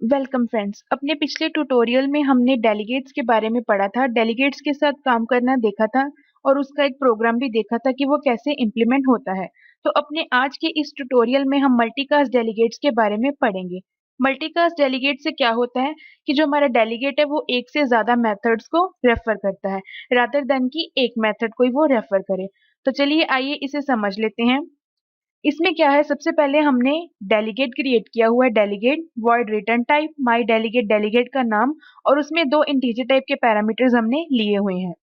Welcome friends. अपने पिछले tutorial में हमने डेलीगेट्स के बारे में पढ़ा था, डेलीगेट्स के साथ काम करना देखा था और उसका एक प्रोग्राम भी देखा था कि वो कैसे इम्प्लीमेंट होता है। तो अपने आज के इस ट्यूटोरियल में हम मल्टीकास्ट डेलीगेट्स के बारे में पढ़ेंगे। मल्टीकास्ट डेलीगेट से क्या होता है कि जो हमारा डेलीगेट है वो एक से ज्यादा मेथड्स को रेफर करता है रादर देन कि एक मेथड को ही वो रेफर करे। तो चलिए आइए इसे समझ लेते हैं। इसमें क्या है, सबसे पहले हमने डेलीगेट क्रिएट किया हुआ है, डेलीगेट वॉइड रिटर्न टाइप माई डेलीगेट, डेलीगेट का नाम, और उसमें दो इंटीजर टाइप के पैरामीटर्स हमने लिए हुए हैं।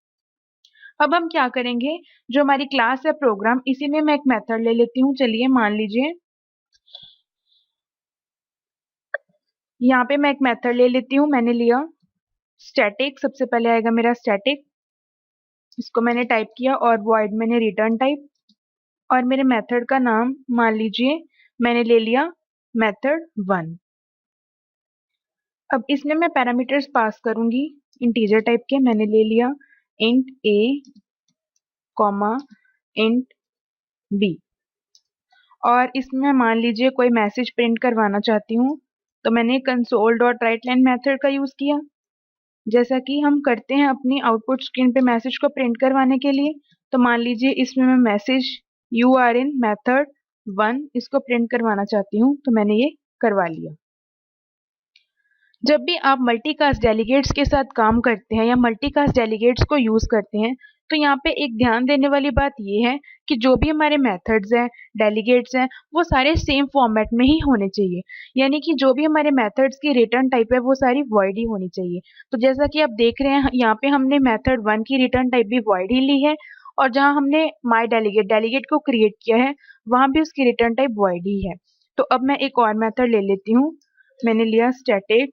अब हम क्या करेंगे, जो हमारी क्लास है प्रोग्राम, इसी में मैं एक मेथड ले लेती हूँ। चलिए मान लीजिए यहाँ पे मैं एक मेथड ले लेती हूँ। मैंने लिया स्टैटिक, सबसे पहले आएगा मेरा स्टैटिक, इसको मैंने टाइप किया, और वॉइड मैंने रिटर्न टाइप, और मेरे मेथड का नाम मान लीजिए मैंने ले लिया मेथड 1। अब इसमें मैं पैरामीटर्स पास करूंगी इंटीजर टाइप के। मैंने ले लिया int a comma int b, और इसमें मान लीजिए कोई मैसेज प्रिंट करवाना चाहती हूँ तो मैंने console dot write line method का यूज किया, जैसा कि हम करते हैं अपनी आउटपुट स्क्रीन पे मैसेज को प्रिंट करवाने के लिए। तो मान लीजिए इसमें मैं message you are in method 1 इसको प्रिंट करवाना चाहती हूँ, तो मैंने ये करवा लिया। जब भी आप मल्टीकास्ट डेलीगेट्स के साथ काम करते हैं या मल्टीकास्ट डेलीगेट्स को यूज करते हैं तो यहाँ पे एक ध्यान देने वाली बात ये है कि जो भी हमारे मेथड्स हैं, डेलीगेट्स हैं, वो सारे सेम फॉर्मेट में ही होने चाहिए। यानी कि जो भी हमारे मेथड्स की रिटर्न टाइप है वो सारी वॉइड ही होनी चाहिए। तो जैसा कि आप देख रहे हैं यहाँ पे हमने मेथड 1 की रिटर्न टाइप भी वॉइड ही ली है, और जहाँ हमने माई डेलीगेट डेलीगेट को क्रिएट किया है वहां भी उसकी रिटर्न टाइप वॉइड ही है। तो अब मैं एक और मेथड ले लेती हूँ। मैंने लिया स्टैटिक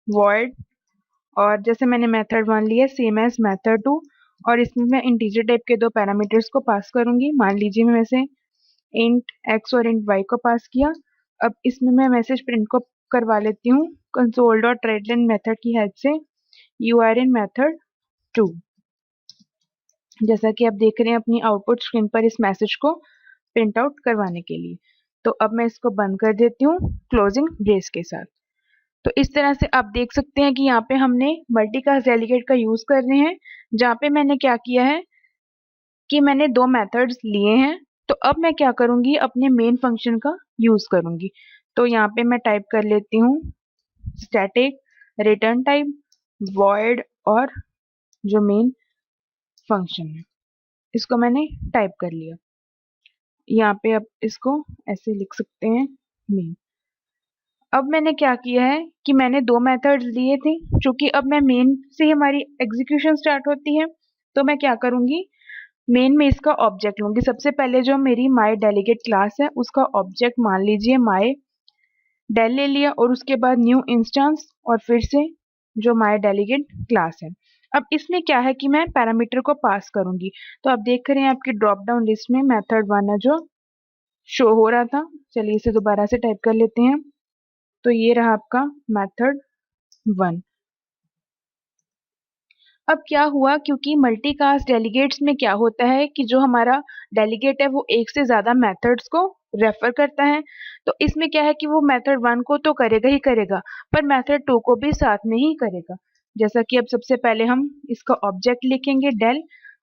वॉइड, और जैसे मैंने मेथड 1 लिया सेम एज मेथड 2, और इसमें मैं इंटीजर टाइप के दो पैरामीटर्स को पास करूंगी। मान लीजिए मैं वैसे इंट x और इंट y को पास किया। अब इसमें मैं मैसेज प्रिंट को करवा लेती हूँ console dot write line method की हेल्प से यू आर इन मेथड 2, जैसा कि आप देख रहे हैं अपनी आउटपुट स्क्रीन पर इस मैसेज को प्रिंट आउट करवाने के लिए। तो अब मैं इसको बंद कर देती हूँ क्लोजिंग ब्रेस के साथ। तो इस तरह से आप देख सकते हैं कि यहाँ पे हमने मल्टीकास्ट डेलीगेट का यूज कर रहे हैं, जहाँ पे मैंने क्या किया है कि मैंने दो मेथड्स लिए हैं। तो अब मैं क्या करूंगी, अपने मेन फंक्शन का यूज करूंगी। तो यहाँ पे मैं टाइप कर लेती हूँ स्टैटिक रिटर्न टाइप वॉइड, और जो मेन फंक्शन है इसको मैंने टाइप कर लिया। यहाँ पे अब इसको ऐसे लिख सकते हैं मेन। अब मैंने क्या किया है कि मैंने दो मेथड्स लिए थे, क्योंकि अब मैं मेन से हमारी एग्जीक्यूशन स्टार्ट होती है। तो मैं क्या करूंगी, मेन में इसका ऑब्जेक्ट लूंगी। सबसे पहले जो मेरी माई डेलीगेट क्लास है उसका ऑब्जेक्ट मान लीजिए माई डेल ले लिया, और उसके बाद न्यू इंस्टेंस, और फिर से जो माई डेलीगेट क्लास है। अब इसमें क्या है कि मैं पैरामीटर को पास करूंगी। तो आप देख रहे हैं आपकी ड्रॉप डाउन लिस्ट में मेथड 1 है जो शो हो रहा था। चलिए इसे दोबारा से टाइप कर लेते हैं। तो ये रहा आपका मेथड 1। अब क्या हुआ, क्योंकि मल्टीकास्ट डेलीगेट्स में क्या होता है कि जो हमारा डेलीगेट है वो एक से ज्यादा मेथड्स को रेफर करता है। तो इसमें क्या है कि वो मेथड 1 को तो करेगा ही करेगा, पर मेथड 2 को भी साथ में ही करेगा। जैसा कि अब सबसे पहले हम इसका ऑब्जेक्ट लिखेंगे डेल,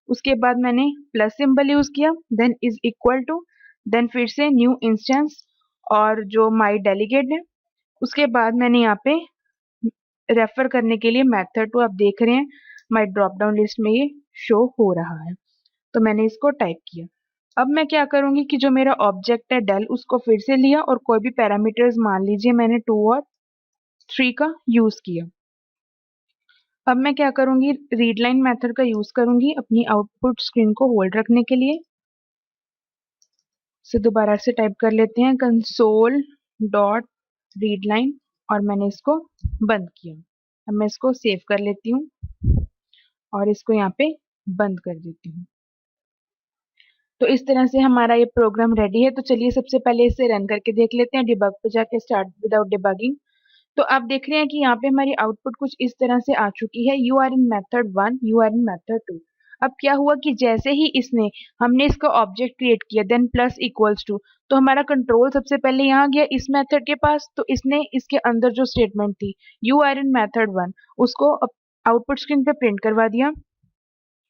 उसके बाद मैंने प्लस सिंबल यूज किया, then is equal to, then फिर से न्यू इंस्टेंस, और जो माई डेलीगेट है उसके बाद मैंने यहाँ पे रेफर करने के लिए मेथड 2, आप देख रहे हैं माई ड्रॉप डाउन लिस्ट में ये शो हो रहा है। तो मैंने इसको टाइप किया। अब मैं क्या करूंगी कि जो मेरा ऑब्जेक्ट है डेल उसको फिर से लिया, और कोई भी पैरामीटर्स मान लीजिए मैंने 2 और 3 का यूज किया। अब मैं क्या करूंगी, रीड लाइन मेथड का यूज करूंगी अपनी आउटपुट स्क्रीन को होल्ड रखने के लिए। से दोबारा से टाइप कर लेते हैं कंसोल डॉट रीड लाइन, और मैंने इसको बंद किया। अब मैं इसको सेव कर लेती हूँ और इसको यहाँ पे बंद कर देती हूँ। तो इस तरह से हमारा ये प्रोग्राम रेडी है। तो चलिए सबसे पहले इसे रन करके देख लेते हैं। डिबग पे जाके स्टार्ट विदाउट डिबगिंग। तो आप देख रहे हैं कि यहाँ पे हमारी आउटपुट कुछ इस तरह से आ चुकी है, you are in method 1, you are in method 2। अब क्या हुआ कि जैसे ही हमने इसका ऑब्जेक्ट क्रिएट किया देन प्लस इक्वल्स टू, तो हमारा कंट्रोल सबसे पहले यहाँ गया इस मेथड के पास, तो इसने इसके अंदर जो स्टेटमेंट थी यू आर इन मेथड 1 उसको आउटपुट स्क्रीन पे प्रिंट करवा दिया।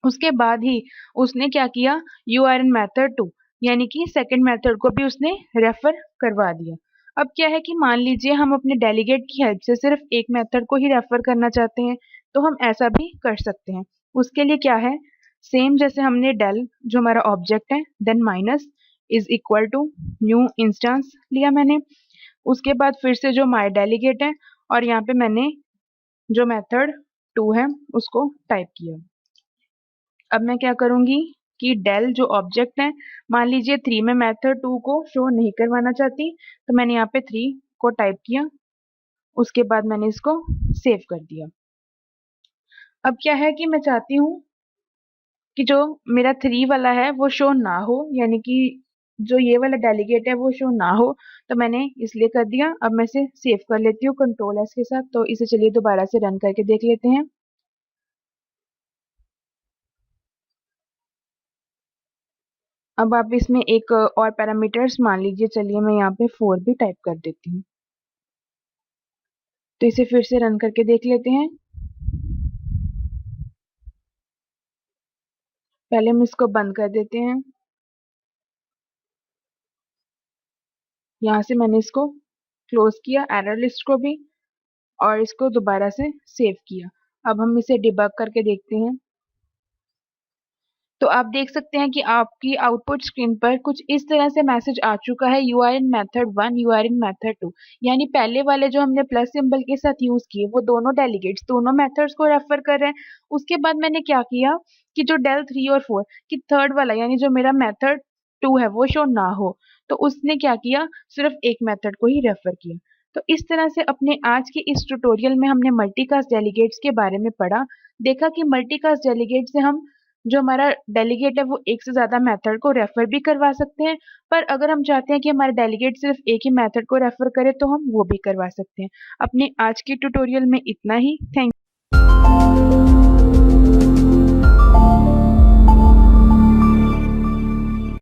उसके बाद ही उसने क्या किया, यू आर इन मेथड 2 यानी कि सेकंड मेथड को भी उसने रेफर करवा दिया। अब क्या है कि मान लीजिए हम अपने डेलीगेट की हेल्प से सिर्फ एक मेथड को ही रेफर करना चाहते हैं, तो हम ऐसा भी कर सकते हैं। उसके लिए क्या है, सेम जैसे हमने डेल जो हमारा ऑब्जेक्ट है then minus is equal to new instance लिया मैंने। उसके बाद फिर से जो माय डेलीगेट है और यहाँ पे मैंने जो मेथड 2 है उसको टाइप किया। अब मैं क्या करूंगी कि डेल जो ऑब्जेक्ट है, मान लीजिए 3 में मेथड 2 को शो नहीं करवाना चाहती, तो मैंने यहाँ पे 3 को टाइप किया। उसके बाद मैंने इसको सेव कर दिया। अब क्या है कि मैं चाहती हूँ कि जो मेरा 3 वाला है वो शो ना हो, यानी कि जो ये वाला डेलीगेट है वो शो ना हो, तो मैंने इसलिए कर दिया। अब मैं इसे सेव कर लेती हूँ कंट्रोल एस के साथ। तो इसे चलिए दोबारा से रन करके देख लेते हैं। अब आप इसमें एक और पैरामीटर्स मान लीजिए, चलिए मैं यहाँ पे 4 भी टाइप कर देती हूँ। तो इसे फिर से रन करके देख लेते हैं। पहले हम इसको बंद कर देते हैं। यहाँ से मैंने इसको क्लोज किया, एरर लिस्ट को भी, और इसको दोबारा से सेव किया। अब हम इसे डिबग करके देखते हैं। तो आप देख सकते हैं कि आपकी आउटपुट स्क्रीन पर कुछ इस तरह से मैसेज आ चुका है, you are in method 1, you are in method 2। यानी पहले वाले जो हमने प्लस सिंबल के साथ यूज किए वो दोनों डेलीगेट्स दोनों मेथड्स को रेफर कर रहे हैं। उसके बाद मैंने क्या किया कि जो डेल 3 और 4 कि थर्ड वाला यानी जो मेरा मेथड 2 है वो शो ना हो, तो उसने क्या किया, सिर्फ एक मेथड को ही रेफर किया। तो इस तरह से अपने आज के इस ट्यूटोरियल में हमने मल्टीकास्ट डेलीगेट्स के बारे में पढ़ा। देखा कि मल्टीकास्ट डेलीगेट से हम जो हमारा डेलीगेट है वो एक से ज्यादा मेथड को रेफर भी करवा सकते हैं, पर अगर हम चाहते हैं कि हमारा डेलीगेट सिर्फ एक ही मेथड को रेफर करे तो हम वो भी करवा सकते हैं। अपने आज के ट्यूटोरियल में इतना ही। थैंक